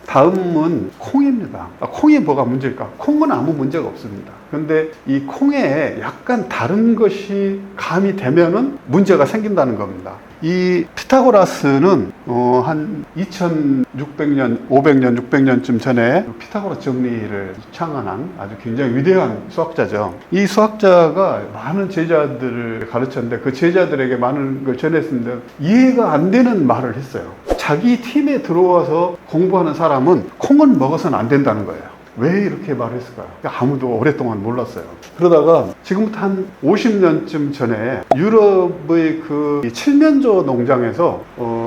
다음은 콩입니다. 콩이 뭐가 문제일까? 콩은 아무 문제가 없습니다. 그런데 이 콩에 약간 다른 것이 가미되면은 문제가 생긴다는 겁니다. 이 피타고라스는 한 2600년, 500년, 600년쯤 전에 피타고라스 정리를 창안한 아주 굉장히 위대한 수학자죠. 이 수학자가 많은 제자들을 가르쳤는데 그 제자들에게 많은 걸 전했는데 이해가 안 되는 말을 했어요. 자기 팀에 들어와서 공부하는 사람은 콩은 먹어서는 안 된다는 거예요. 왜 이렇게 말을 했을까요? 아무도 오랫동안 몰랐어요. 그러다가 지금부터 한 50년쯤 전에 유럽의 그 칠면조 농장에서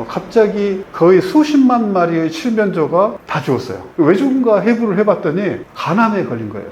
갑자기 거의 수십만 마리의 칠면조가 다 죽었어요. 왜 죽은가 해부를 해봤더니 간암에 걸린 거예요.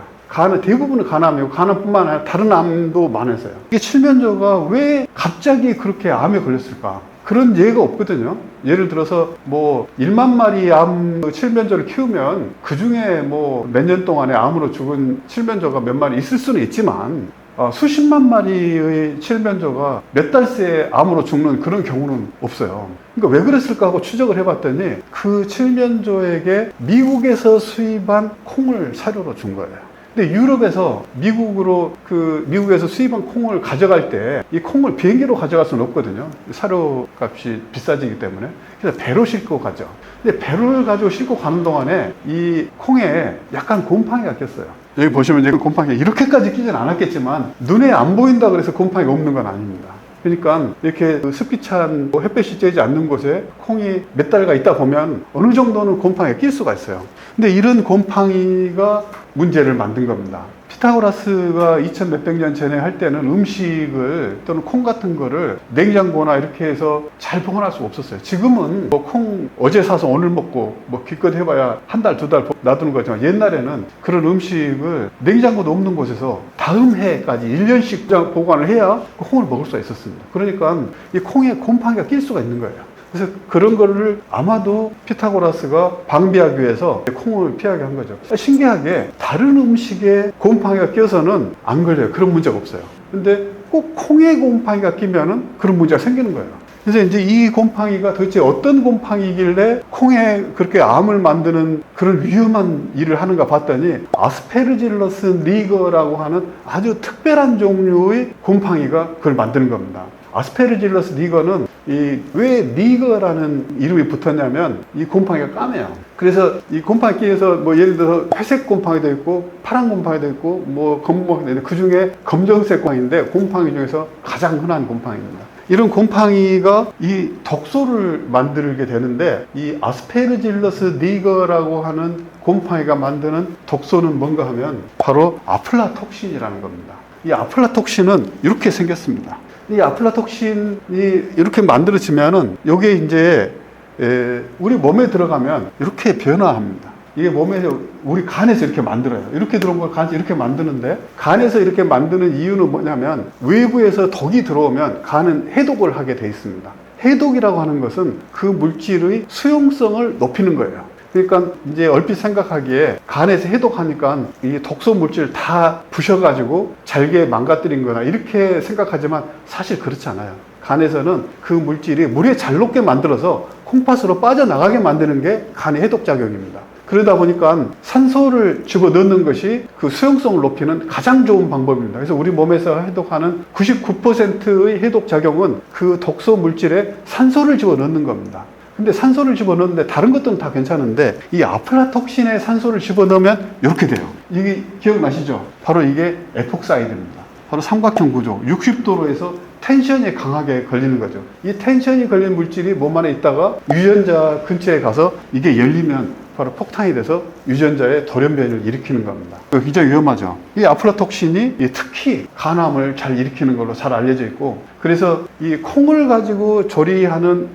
대부분은 간암이고 간암뿐만 아니라 다른 암도 많았어요. 이게 칠면조가 왜 갑자기 그렇게 암에 걸렸을까? 그런 예가 없거든요. 예를 들어서 뭐 1만 마리 암 칠면조를 키우면 그 중에 뭐 몇 년 동안에 암으로 죽은 칠면조가 몇 마리 있을 수는 있지만 수십만 마리의 칠면조가 몇 달 새에 암으로 죽는 그런 경우는 없어요. 그러니까 왜 그랬을까 하고 추적을 해봤더니 그 칠면조에게 미국에서 수입한 콩을 사료로 준 거예요. 근데 유럽에서 미국에서 수입한 콩을 가져갈 때 이 콩을 비행기로 가져갈 수는 없거든요. 사료 값이 비싸지기 때문에. 그래서 배로 싣고 가죠. 근데 배를 가지고 싣고 가는 동안에 이 콩에 약간 곰팡이가 꼈어요. 여기 보시면 이제 곰팡이가 이렇게까지 끼진 않았겠지만 눈에 안 보인다 그래서 곰팡이가 없는 건 아닙니다. 그러니까 이렇게 습기 찬 햇볕이 쬐지 않는 곳에 콩이 몇 달가 있다 보면 어느 정도는 곰팡이가 낄 수가 있어요. 근데 이런 곰팡이가 문제를 만든 겁니다. 피타고라스가 2000 몇백 년 전에 할 때는 음식을 또는 콩 같은 거를 냉장고나 이렇게 해서 잘 보관할 수가 없었어요. 지금은 뭐 콩 어제 사서 오늘 먹고 뭐 기껏 해봐야 한 달, 두 달 놔두는 거지만 옛날에는 그런 음식을 냉장고도 없는 곳에서 다음 해까지 1년씩 보관을 해야 그 콩을 먹을 수가 있었습니다. 그러니까 이 콩에 곰팡이가 낄 수가 있는 거예요. 그래서 그런 거를 아마도 피타고라스가 방비하기 위해서 콩을 피하게 한 거죠. 신기하게 다른 음식에 곰팡이가 껴서는 안 걸려요. 그런 문제가 없어요. 근데 꼭 콩에 곰팡이가 끼면은 그런 문제가 생기는 거예요. 그래서 이제 이 곰팡이가 도대체 어떤 곰팡이길래 콩에 그렇게 암을 만드는 그런 위험한 일을 하는가 봤더니 아스페르질러스 니거라고 하는 아주 특별한 종류의 곰팡이가 그걸 만드는 겁니다. 아스페르질러스 니거는 왜 니거라는 이름이 붙었냐면 이 곰팡이가 까매요. 그래서 이 곰팡이 끼에서 뭐 예를 들어서 회색 곰팡이도 있고 파란 곰팡이도 있고 뭐 검은 곰팡이도 있는데 그 중에 검정색 곰팡이인데 곰팡이 중에서 가장 흔한 곰팡이입니다. 이런 곰팡이가 이 독소를 만들게 되는데 이 아스페르질러스 니거라고 하는 곰팡이가 만드는 독소는 뭔가 하면 바로 아플라톡신이라는 겁니다. 이 아플라톡신은 이렇게 생겼습니다. 이 아플라톡신이 이렇게 만들어지면은 요게 이제 우리 몸에 들어가면 이렇게 변화합니다. 이게 몸에서 우리 간에서 이렇게 만들어요. 이렇게 들어온 걸 간에서 이렇게 만드는데 간에서 이렇게 만드는 이유는 뭐냐면 외부에서 독이 들어오면 간은 해독을 하게 돼 있습니다. 해독이라고 하는 것은 그 물질의 수용성을 높이는 거예요. 그러니까 이제 얼핏 생각하기에 간에서 해독하니까 이 독소 물질 다 부셔가지고 잘게 망가뜨린 거나 이렇게 생각하지만 사실 그렇지 않아요. 간에서는 그 물질이 물에 잘 녹게 만들어서 콩팥으로 빠져나가게 만드는 게 간의 해독 작용입니다. 그러다 보니까 산소를 집어넣는 것이 그 수용성을 높이는 가장 좋은 방법입니다. 그래서 우리 몸에서 해독하는 99%의 해독 작용은 그 독소 물질에 산소를 집어넣는 겁니다. 근데 산소를 집어넣는데 다른 것들은 다 괜찮은데 이 아플라톡신에 산소를 집어넣으면 이렇게 돼요. 이게 기억나시죠? 바로 이게 에폭사이드입니다. 바로 삼각형 구조, 60도로 해서 텐션이 강하게 걸리는 거죠. 이 텐션이 걸린 물질이 몸 안에 있다가 유전자 근처에 가서 이게 열리면 바로 폭탄이 돼서 유전자의 돌연변이를 일으키는 겁니다. 굉장히 위험하죠. 이 아플라톡신이 특히 간암을 잘 일으키는 걸로 잘 알려져 있고, 그래서 이 콩을 가지고 조리하는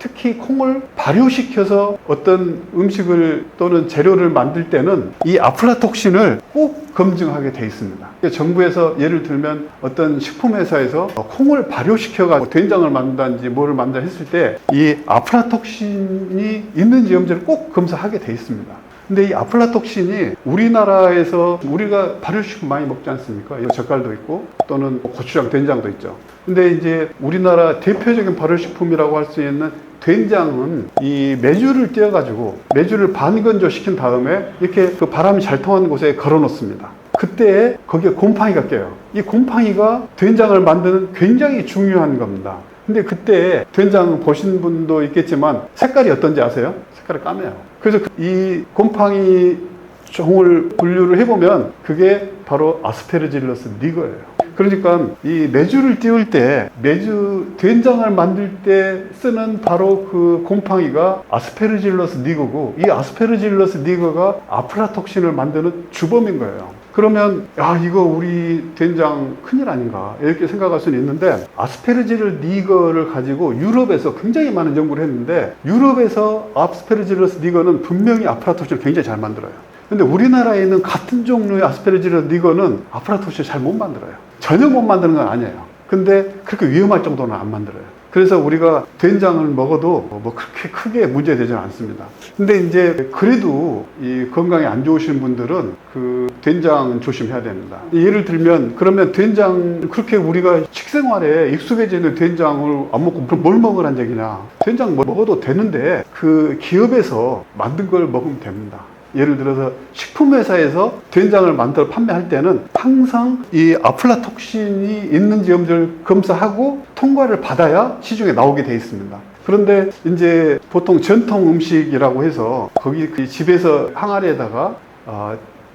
특히 콩을 발효시켜서 어떤 음식을 또는 재료를 만들 때는 이 아플라톡신을 꼭 검증하게 돼 있습니다. 정부에서 예를 들면 어떤 식품회사에서 콩을 발효시켜가지고 된장을 만든다든지 뭐를 만든다 했을 때 이 아플라톡신이 있는지 없는지를 꼭 검사하게 돼 있습니다. 근데 이 아플라톡신이 우리나라에서 우리가 발효식품 많이 먹지 않습니까? 젓갈도 있고 또는 고추장, 된장도 있죠. 근데 이제 우리나라 대표적인 발효식품이라고 할 수 있는 된장은 이 메주를 띄어가지고 메주를 반건조 시킨 다음에 이렇게 그 바람이 잘 통하는 곳에 걸어 놓습니다. 그때 거기에 곰팡이가 껴요. 이 곰팡이가 된장을 만드는 굉장히 중요한 겁니다. 근데 그때 된장 보신 분도 있겠지만 색깔이 어떤지 아세요? 색깔이 까매요. 그래서 이 곰팡이 종을 분류를 해보면 그게 바로 아스페르질러스 니거예요. 그러니까 이 메주를 띄울 때 메주 된장을 만들 때 쓰는 바로 그 곰팡이가 아스페르질러스 니거고, 이 아스페르질러스 니거가 아플라톡신을 만드는 주범인 거예요. 그러면 이거 우리 된장 큰일 아닌가 이렇게 생각할 수는 있는데, 아스페르질러스 니거를 가지고 유럽에서 굉장히 많은 연구를 했는데 유럽에서 아스페르질러스 니거는 분명히 아플라톡신을 굉장히 잘 만들어요. 근데 우리나라에 있는 같은 종류의 아스페르질러스 니거는 아플라톡신을 잘 못 만들어요. 전혀 못 만드는 건 아니에요. 근데 그렇게 위험할 정도는 안 만들어요. 그래서 우리가 된장을 먹어도 뭐 그렇게 크게 문제되지는 않습니다. 근데 이제 그래도 이 건강에 안 좋으신 분들은 그 된장 조심해야 됩니다. 예를 들면 그러면 된장, 그렇게 우리가 식생활에 익숙해져 있는 된장을 안 먹고 뭘 먹으란 얘기냐. 된장 먹어도 되는데 그 기업에서 만든 걸 먹으면 됩니다. 예를 들어서 식품회사에서 된장을 만들어 판매할 때는 항상 이 아플라톡신이 있는지 없는지를 검사하고 통과를 받아야 시중에 나오게 돼 있습니다. 그런데 이제 보통 전통 음식이라고 해서 거기 그 집에서 항아리에다가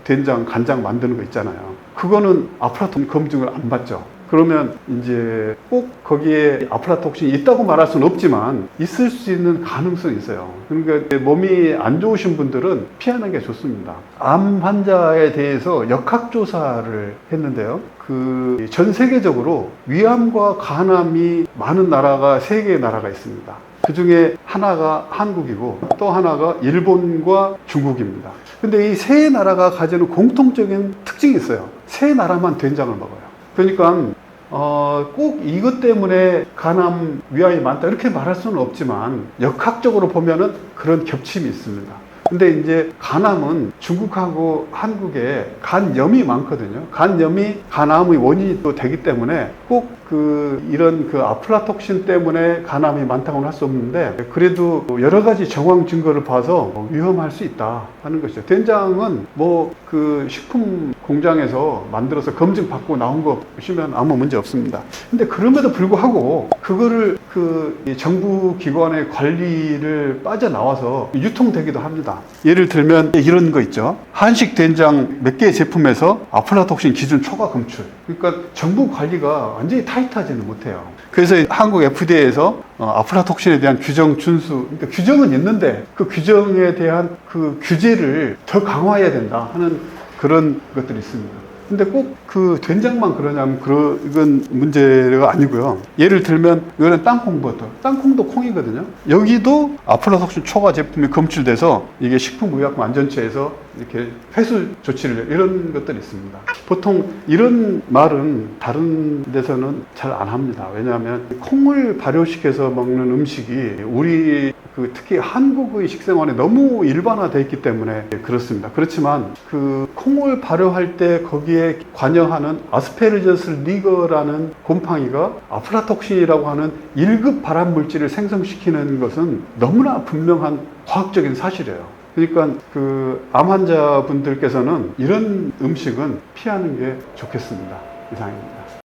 된장, 간장 만드는 거 있잖아요. 그거는 아플라톡신 검증을 안 받죠. 그러면 이제 꼭 거기에 아플라톡신이 있다고 말할 수는 없지만 있을 수 있는 가능성이 있어요. 그러니까 몸이 안 좋으신 분들은 피하는 게 좋습니다. 암 환자에 대해서 역학조사를 했는데요. 그 전 세계적으로 위암과 간암이 많은 나라가 3개의 나라가 있습니다. 그 중에 하나가 한국이고 또 하나가 일본과 중국입니다. 근데 이 세 나라가 가지는 공통적인 특징이 있어요. 세 나라만 된장을 먹어요. 그러니까 꼭 이것 때문에 간암, 위암이 많다 이렇게 말할 수는 없지만 역학적으로 보면은 그런 겹침이 있습니다. 근데 이제 간암은 중국하고 한국에 간염이 많거든요. 간염이 간암의 원인이 또 되기 때문에 꼭 이런 아플라톡신 때문에 간암이 많다고는 할 수 없는데, 그래도 여러 가지 정황 증거를 봐서 위험할 수 있다 하는 것이죠. 된장은 식품 공장에서 만들어서 검증 받고 나온 거 보시면 아무 문제 없습니다. 근데 그럼에도 불구하고 그거를 정부 기관의 관리를 빠져나와서 유통되기도 합니다. 예를 들면 이런 거 있죠. 한식 된장 몇 개의 제품에서 아플라톡신 기준 초과 검출. 그러니까 정부 관리가 완전히 타이트하지는 못해요. 그래서 한국 FDA에서 아플라톡신에 대한 규정 준수, 그러니까 규정은 있는데 그 규정에 대한 그 규제를 더 강화해야 된다 하는 그런 것들이 있습니다. 근데 꼭 된장만 그러냐면 그건 문제가 아니고요. 예를 들면 이거는 땅콩버터, 땅콩도 콩이거든요. 여기도 아플라톡신 초과 제품이 검출돼서 이게 식품의약품안전처에서 이렇게 회수 조치를 이런 것들이 있습니다. 보통 이런 말은 다른 데서는 잘 안 합니다. 왜냐하면 콩을 발효시켜서 먹는 음식이 우리 특히 한국의 식생활에 너무 일반화되어 있기 때문에 그렇습니다. 그렇지만 콩을 발효할 때 거기에 관여하는 아스페르저스 니거라는 곰팡이가 아플라톡신이라고 하는 1급 발암물질을 생성시키는 것은 너무나 분명한 과학적인 사실이에요. 그러니까 암 환자분들께서는 이런 음식은 피하는 게 좋겠습니다. 이상입니다.